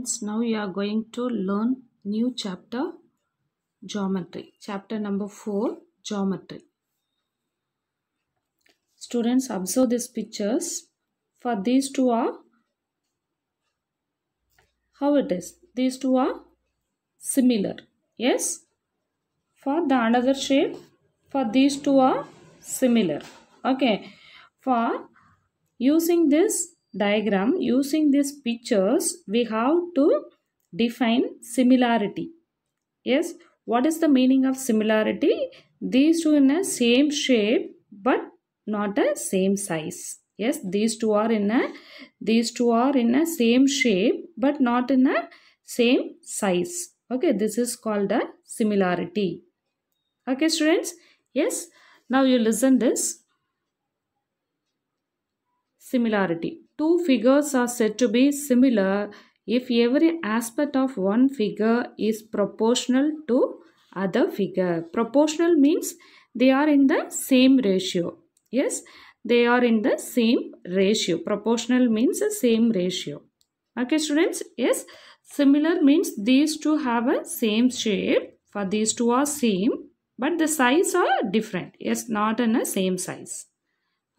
Students, now you are going to learn new chapter, geometry. Chapter number 4, geometry. Students, observe these pictures. For these two are, how it is? These two are similar. Yes? For the another shape, for these two are similar. Okay. For using this diagram, using these pictures, we have to define similarity. Yes, what is the meaning of similarity? These two in a same shape but not a same size. Yes, these two are in a same shape but not in a same size. Okay, this is called a similarity. Okay, students. Yes, now you listen this. Similarity. Two figures are said to be similar if every aspect of one figure is proportional to other figure. Proportional means they are in the same ratio. Yes, they are in the same ratio. Proportional means the same ratio. Okay, students. Yes, similar means these two have a same shape. For these two are same, but the size are different. Yes, not in the same size.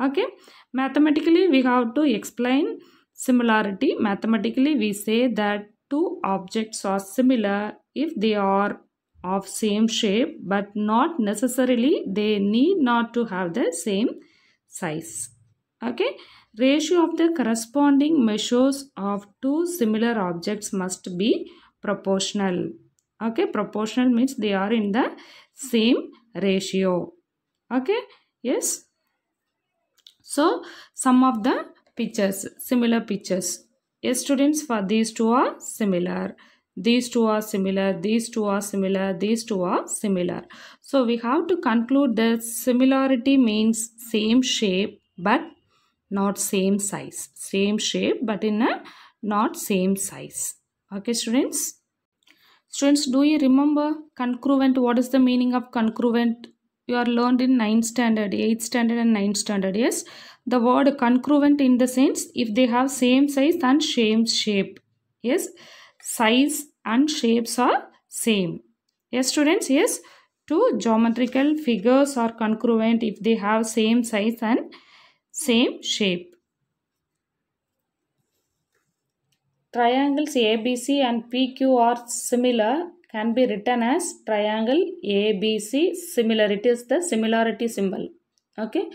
Okay, mathematically we have to explain similarity. Mathematically we say that two objects are similar if they are of same shape, but not necessarily they need not to have the same size. Okay, ratio of the corresponding measures of two similar objects must be proportional. Okay, proportional means they are in the same ratio. Okay, yes. So, some of the pictures, similar pictures. Yes, students, for these two are similar. These two are similar. These two are similar. These two are similar. So, we have to conclude that similarity means same shape but not same size. Same shape but in a not same size. Okay, students? Students, do you remember congruent? What is the meaning of congruent? You are learned in 9th standard, 8th standard and 9th standard. Yes, the word congruent in the sense if they have same size and same shape. Yes, size and shapes are same. Yes, students. Yes, two geometrical figures are congruent if they have same size and same shape. Triangles ABC and PQ are similar can be written as triangle ABC similar. It is the similarity symbol. Okay.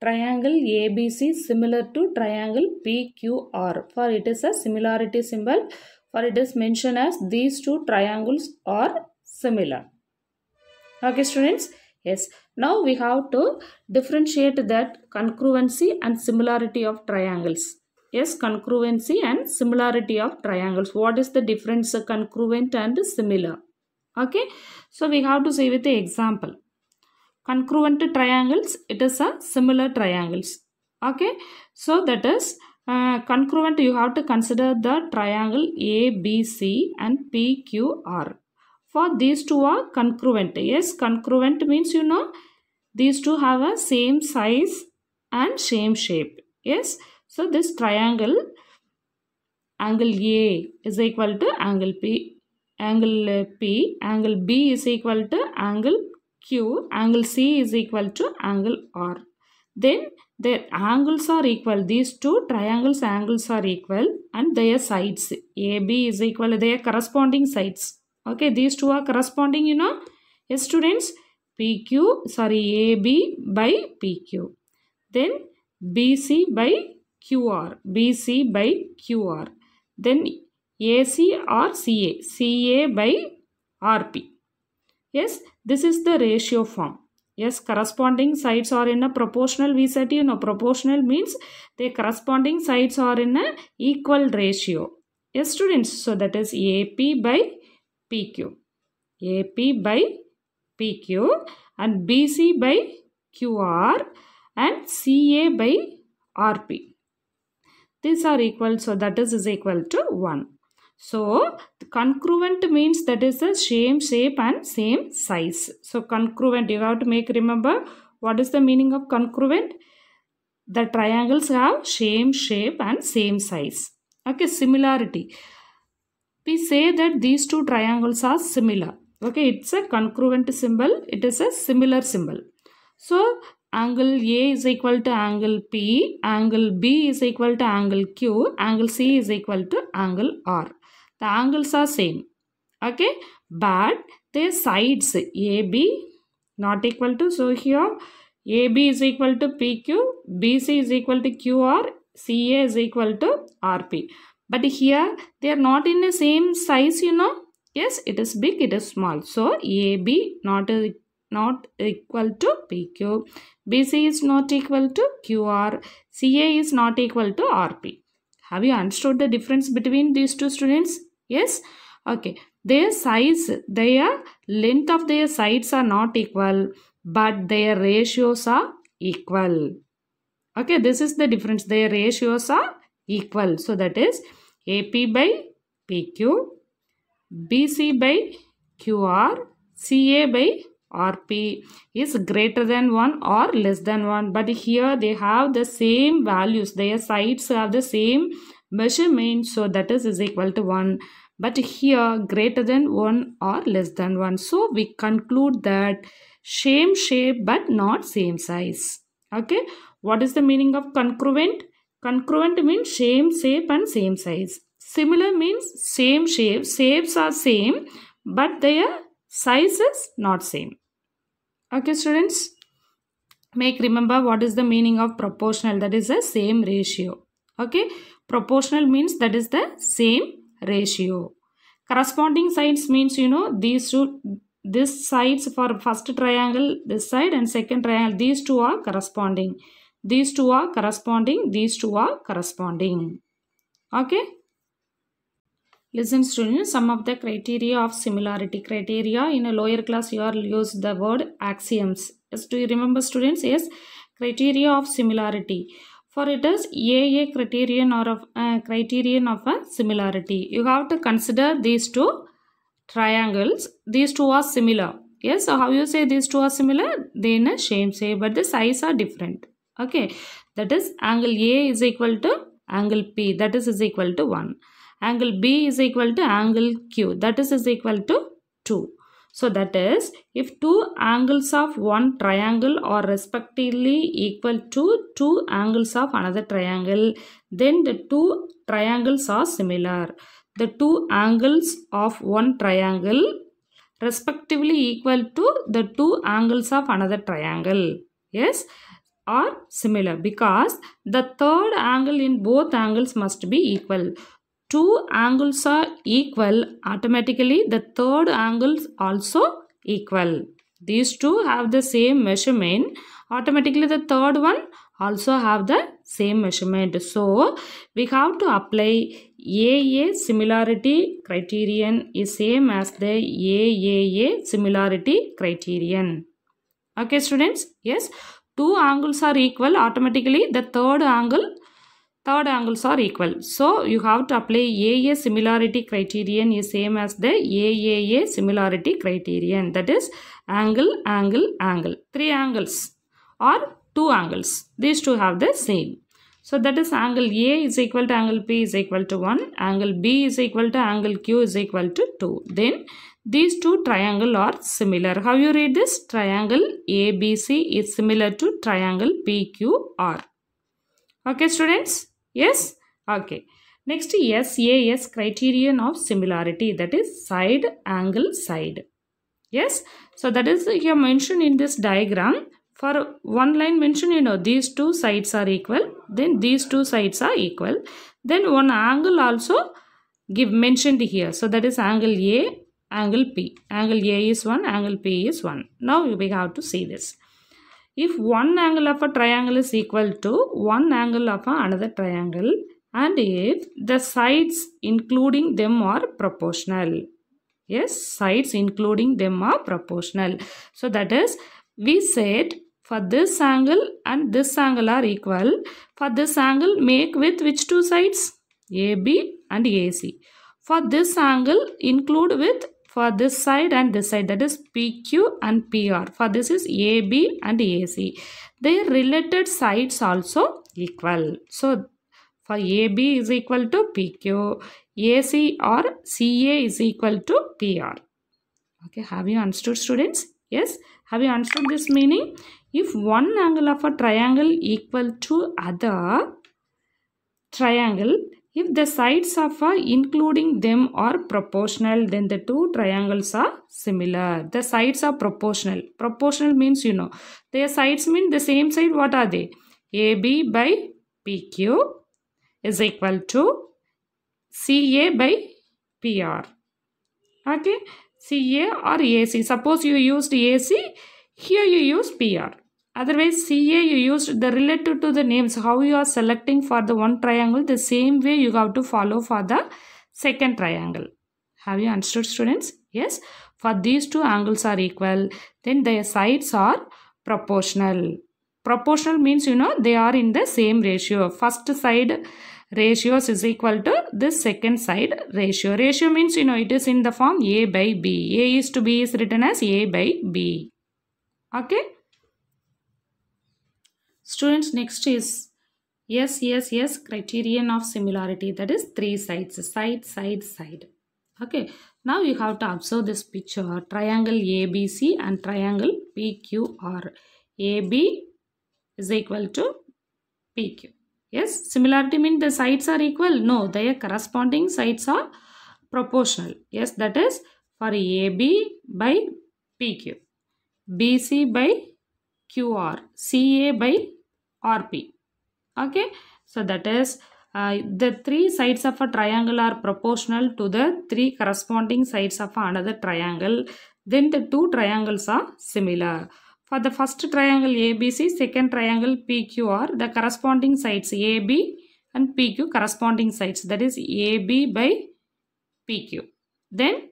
Triangle ABC similar to triangle PQR. For it is a similarity symbol. For it is mentioned as these two triangles are similar. Okay, students. Yes. Now we have to differentiate that congruency and similarity of triangles. Yes, congruency and similarity of triangles. What is the difference congruent and similar? Okay, so we have to say with the example. Congruent triangles, it is a similar triangles. Okay, so that is congruent, you have to consider the triangle ABC and PQR. For these two are congruent. Yes, congruent means these two have a same size and same shape. Yes, so this triangle, angle A is equal to angle P, angle B is equal to angle Q, angle C is equal to angle R. Then their angles are equal. These two triangles angles are equal and their sides AB is equal to their corresponding sides. Okay, these two are corresponding, Yes, students, AB by PQ. Then BC by QR, BC by QR. Then AC or CA by RP. Yes, this is the ratio form. Yes, corresponding sides are in a proportional. We said, proportional means the corresponding sides are in a equal ratio. Yes, students. So that is AP by PQ. AP by PQ and BC by QR and CA by RP. These are equal, so that is equal to 1. So, congruent means that is the same shape and same size. So, congruent, you have to remember what is the meaning of congruent? The triangles have same shape and same size. Okay, similarity. we say that these two triangles are similar. Okay, it's a congruent symbol. It is a similar symbol. So angle A is equal to angle P, angle B is equal to angle Q, angle C is equal to angle R. The angles are same. Okay, but their sides AB not equal to, so here AB is equal to PQ, BC is equal to QR, CA is equal to RP. But here they are not in the same size, you know. Yes, it is big, it is small. So AB not equal to PQ, BC is not equal to QR, CA is not equal to RP. Have you understood the difference between these two, students? Yes. Okay. Their size, their length of their sides are not equal, but their ratios are equal. Okay, this is the difference. Their ratios are equal. So that is AP by PQ, BC by QR, CA by RP is greater than 1 or less than 1. But here they have the same values. Their sides have the same measurement. So that is equal to 1. But here greater than 1 or less than 1. So we conclude that same shape but not same size. Okay. What is the meaning of congruent? Congruent means same shape and same size. Similar means same shape. Shapes are same but their size is not same. Okay, students. Make remember what is the meaning of proportional. That is the same ratio. Okay. Proportional means that is the same ratio. Corresponding sides means, you know, these two, this sides for first triangle, this side, and second triangle, these two are corresponding. These two are corresponding. These two are corresponding. Okay. Listen, students, some of the criteria of similarity. Criteria in a lower class, you are use the word axioms. Yes, do you remember, students? Yes, criteria of similarity. For it is a criterion or criterion of a similarity. You have to consider these two triangles. These two are similar. Yes, so how you say these two are similar? They in a same shape, but the size are different. Okay, that is angle A is equal to angle P. That is equal to 1. Angle B is equal to angle Q. That is equal to 2. So that is, if two angles of one triangle are respectively equal to two angles of another triangle, then the two triangles are similar. The two angles of one triangle respectively equal to the two angles of another triangle. Yes, are similar because the third angle in both angles must be equal. Two angles are equal, automatically the third angle also equal. These two have the same measurement, automatically the third one also have the same measurement. So we have to apply AA similarity criterion is same as the AAA similarity criterion. Okay, students? Yes, two angles are equal, automatically the third angles are equal. So you have to apply AA similarity criterion is same as the AAA similarity criterion. That is angle, angle, angle. Three angles or two angles. These two have the same. So that is angle A is equal to angle P is equal to 1. Angle B is equal to angle Q is equal to 2. Then these two triangles are similar. How you read this? Triangle ABC is similar to triangle PQR. Okay, students? Yes? Okay. Next, SAS criterion of similarity, that is side, angle, side. Yes? So that is here mentioned in this diagram. For one line mentioned, you know, these two sides are equal. Then these two sides are equal. Then one angle also mentioned here. So that is angle A, angle P. Angle A is 1, angle P is 1. Now we have to see this. If one angle of a triangle is equal to one angle of another triangle, and if the sides including them are proportional. Yes, sides including them are proportional. So that is, we said for this angle and this angle are equal. For this angle, make with which two sides? AB and AC. For this angle, include with for this side and this side, that is PQ and PR. For this is AB and AC. Their related sides also equal. So For AB is equal to PQ, AC or CA is equal to PR. Okay, have you understood, students? Yes, have you understood this meaning? If one angle of a triangle equal to other triangle, if the sides of including them are proportional, then the two triangles are similar. The sides are proportional. Proportional means, you know, their sides mean the same side. What are they? AB by PQ is equal to CA by PR. Okay, CA or AC. Suppose you used AC, here you use PR. Otherwise, CA you used the related to the names. How you are selecting for the one triangle, the same way you have to follow for the second triangle. Have you understood, students? Yes. For these two angles are equal, then their sides are proportional. Proportional means, you know, they are in the same ratio. First side ratios is equal to this second side ratio. Ratio means, you know, it is in the form A by B. A is to B is written as A by B. Okay. Students, next is yes criterion of similarity, that is three sides, side. Okay, now you have to observe this picture, triangle ABC and triangle PQR. AB is equal to PQ. Yes, similarity means the sides are equal. No, their corresponding sides are proportional. Yes, that is for AB by PQ, BC by QR, CA by RP. Okay, so that is the three sides of a triangle are proportional to the three corresponding sides of another triangle. Then the two triangles are similar. For the first triangle ABC, second triangle PQR, the corresponding sides AB and PQ corresponding sides, that is AB by PQ. Then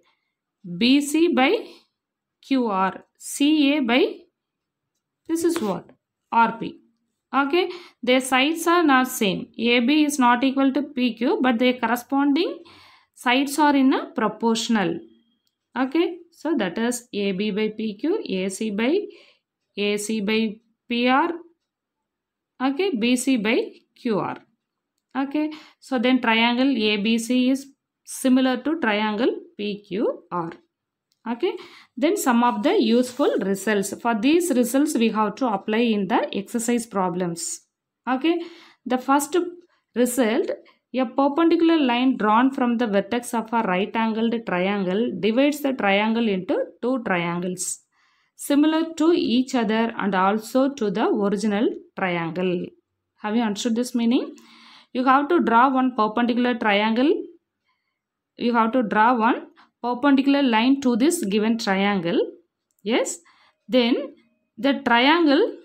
BC by QR, CA by, this is what? RP. Okay, their sides are not same. AB is not equal to PQ, but their corresponding sides are in a proportional. Okay, so that is AB by PQ, AC by PR, okay, BC by QR. Okay, so then triangle ABC is similar to triangle PQR. Okay, then some of the useful results. For these results we have to apply in the exercise problems. Okay, the first result, a perpendicular line drawn from the vertex of a right angled triangle divides the triangle into two triangles similar to each other and also to the original triangle. Have you understood this meaning? You have to draw one perpendicular triangle. You have to draw one perpendicular line to this given triangle. Yes, then the triangle,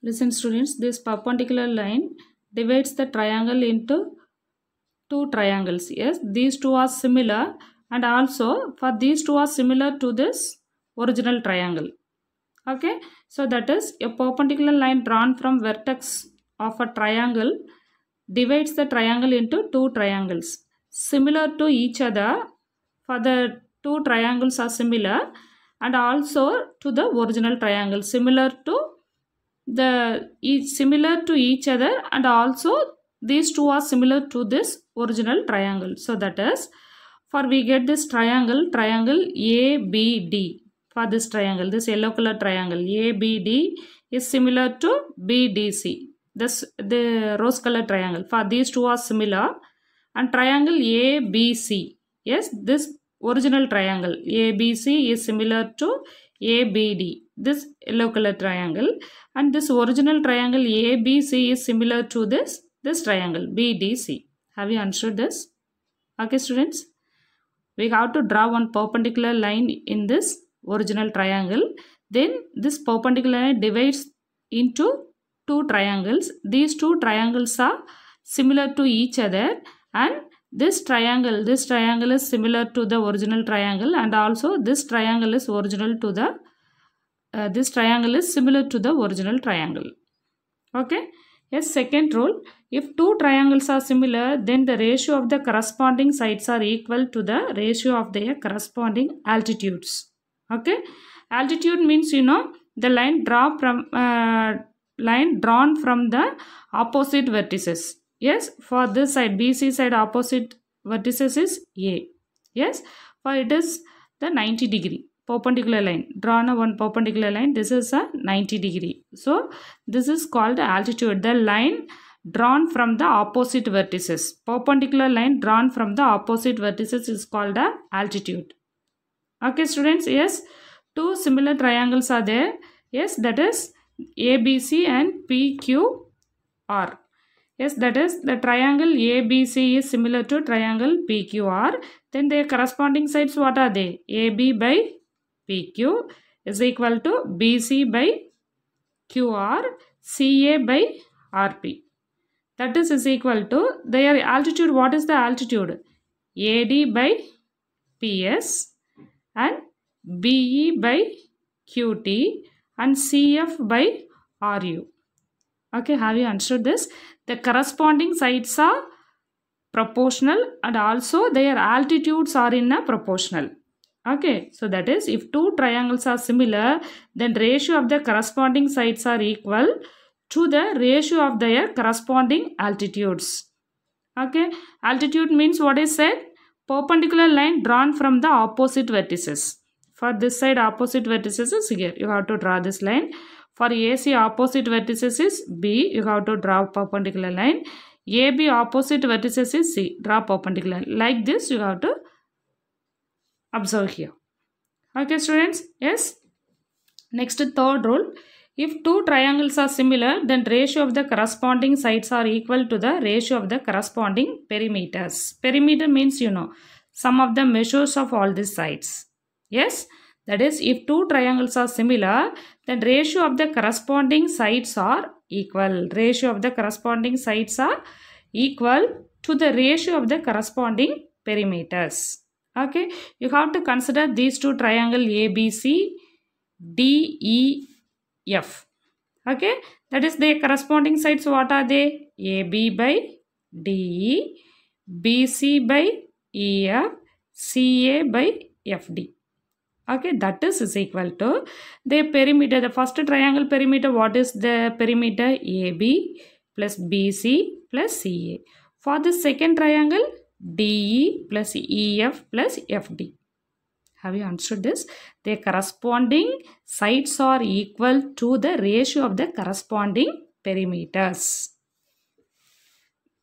listen students, this perpendicular line divides the triangle into two triangles. Yes, these two are similar, and also for these two are similar to this original triangle. Okay, so that is a perpendicular line drawn from vertex of a triangle divides the triangle into two triangles similar to each other. For the two triangles are similar, and also to the original triangle, similar to each other, and also these two are similar to this original triangle. So that is, for we get this triangle ABD. For this triangle, this yellow color triangle ABD is similar to BDC, this the rose color triangle. For these two are similar. And triangle ABC, yes, this original triangle ABC is similar to ABD, this yellow color triangle, and this original triangle ABC is similar to this triangle BDC. Have you understood this? Okay, students, we have to draw one perpendicular line in this original triangle. Then this perpendicular line divides into two triangles. These two triangles are similar to each other, and this triangle is similar to the original triangle, and also this triangle is original to the this triangle is similar to the original triangle. Okay, yes, second rule, if two triangles are similar, then the ratio of the corresponding sides are equal to the ratio of their corresponding altitudes. Okay, altitude means, you know, the line drawn from line drawn from the opposite vertices. Yes, for this side, BC side opposite vertices is A. Yes, for it is the 90 degree perpendicular line. Drawn a one perpendicular line. This is a 90 degree. So, this is called altitude. The line drawn from the opposite vertices. Perpendicular line drawn from the opposite vertices is called a altitude. Okay, students, yes, two similar triangles are there. Yes, that is ABC and PQR. Yes, that is the triangle ABC is similar to triangle PQR. Then their corresponding sides, what are they? AB by PQ is equal to BC by QR, CA by RP. That is equal to their altitude. What is the altitude? AD by PS and BE by QT and CF by RU. Okay, have you understood this? The corresponding sides are proportional and also their altitudes are in a proportional. Okay, so that is if two triangles are similar, then ratio of the corresponding sides are equal to the ratio of their corresponding altitudes. Okay, altitude means what is said? Perpendicular line drawn from the opposite vertices. For this side opposite vertices is here. You have to draw this line. For AC opposite vertices is B. You have to draw perpendicular line. AB opposite vertices is C. Draw perpendicular line. Like this you have to observe here. Okay, students. Yes. Next, third rule. If two triangles are similar, then ratio of the corresponding sides are equal to the ratio of the corresponding perimeters. Perimeter means, you know, sum of the measures of all these sides. Yes, that is if two triangles are similar, then ratio of the corresponding sides are equal. Ratio of the corresponding sides are equal to the ratio of the corresponding perimeters. Okay, you have to consider these two triangles ABC, DEF. Okay, that is their corresponding sides. What are they? AB by DE, BC by EF, CA by FD. Okay, that is equal to the perimeter. The first triangle perimeter, what is the perimeter? AB plus BC plus CA. For the second triangle, DE plus EF plus FD. Have you understood this? Their corresponding sides are equal to the ratio of the corresponding perimeters.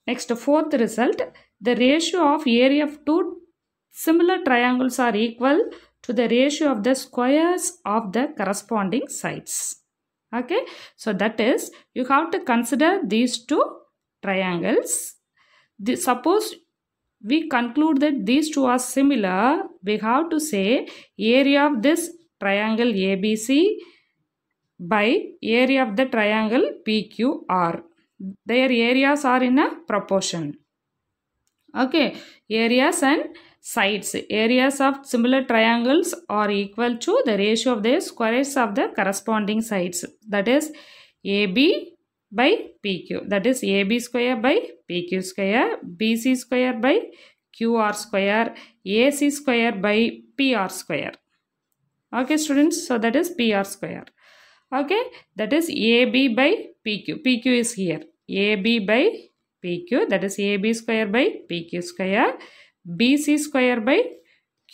Next, fourth result, the ratio of area of two similar triangles are equal to the ratio of the squares of the corresponding sides. Okay, so that is, you have to consider these two triangles. Suppose we conclude that these two are similar, we have to say area of this triangle ABC by area of the triangle PQR. Their areas are in a proportion. Okay, areas and sides. Areas of similar triangles are equal to the ratio of the squares of the corresponding sides. That is AB by PQ. That is AB square by PQ square, BC square by QR square, AC square by PR square. Okay, students. So that is PR square. Okay, that is AB by PQ. PQ is here. AB by PQ. That is AB square by PQ square. BC square by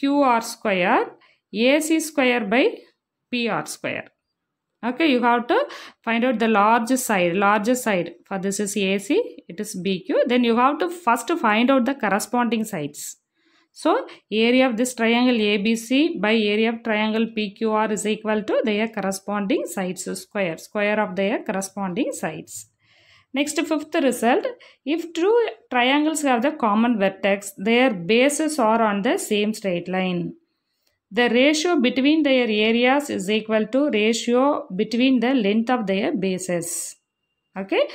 QR square. AC square by PR square. Okay, you have to find out the largest side. For this is AC, it is BQ. Then you have to first find out the corresponding sides. So, area of this triangle ABC by area of triangle PQR is equal to their corresponding sides. So, square of their corresponding sides. Next, fifth result, if two triangles have the common vertex, their bases are on the same straight line. The ratio between their areas is equal to ratio between the length of their bases. Okay,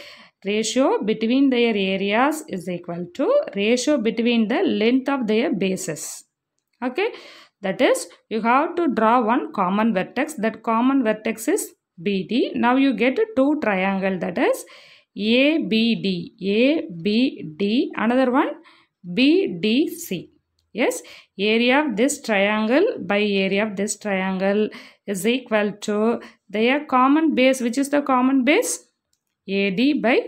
ratio between their areas is equal to ratio between the length of their bases. Okay, that is, you have to draw one common vertex. That common vertex is BD. Now you get two triangle, that is ABD, another one BDC. Yes, area of this triangle by area of this triangle is equal to their common base. Which is the common base? AD by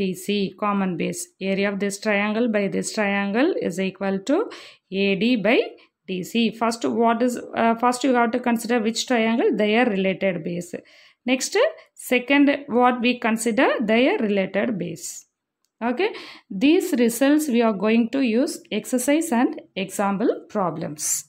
DC, common base. Area of this triangle by this triangle is equal to AD by DC. First, first you have to consider which triangle, their related base. Next, second, what we consider their related base. Okay, these results we are going to use exercise and example problems.